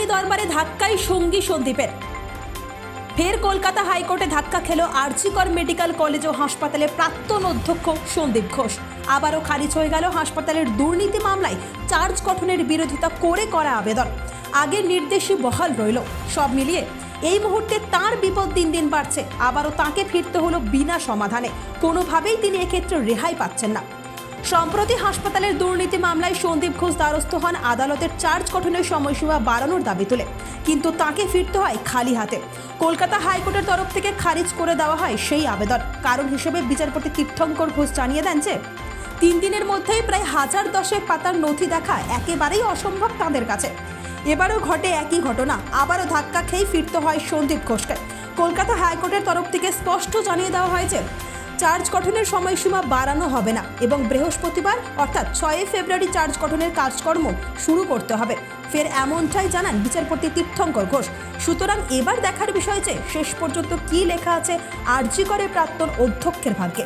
আইনি দরবারে ধাক্কাই সঙ্গী সন্দীপের। ফের কলকাতা হাইকোর্টে ধাক্কা খেল আরজি কর মেডিকেল কলেজ ও হাসপাতালের প্রাক্তন অধ্যক্ষ সন্দীপ ঘোষ। আবারও খারিজ হয়ে গেল হাসপাতালের দুর্নীতি মামলায় চার্জ গঠনের বিরোধিতা করে করা আবেদন। আগের নির্দেশই বহাল রইল। সব মিলিয়ে এই মুহূর্তে তার বিপদ দিন দিন বাড়ছে। আবারও তাকে ফিরতে হলো বিনা সমাধানে। কোনোভাবেই তিনি এক্ষেত্রে রেহাই পাচ্ছেন না। সম্প্রতি হাসপাতালের দুর্নীতি মামলায় সন্দীপ ঘোষ দ্বারস্থ হন আদালতের চার্জ গঠনের সময়সীমা বাড়ানোর দাবি তুলে, কিন্তু তাকে ফিরতে হয় খালি হাতে। কলকাতা হাইকোর্টের তরফ থেকে খারিজ করে দেওয়া হয় সেই আবেদন। কারণ হিসেবে বিচারপতি তীর্থঙ্কর ঘোষ জানিয়ে দেন যে 3 দিনের মধ্যেই প্রায় 1010 পাতার নথি দেখা একেবারেই অসম্ভব তাঁদের কাছে। এবারও ঘটে একই ঘটনা। আবারও ধাক্কা খেয়ে ফিরতে হয় সন্দীপ ঘোষকে। কলকাতা হাইকোর্টের তরফ থেকে স্পষ্ট জানিয়ে দেওয়া হয়েছে চার্জ গঠনের সময়সীমা বাড়ানো হবে না এবং বৃহস্পতিবার অর্থাৎ 6 ফেব্রুয়ারি চার্জ গঠনের কাজকর্ম শুরু করতে হবে। ফের এমনটাই জানান বিচারপতি তীর্থঙ্কর ঘোষ। সুতরাং এবার দেখার বিষয় যে শেষ পর্যন্ত কি লেখা আছে আরজি করে প্রাক্তন অধ্যক্ষের ভাগ্যে।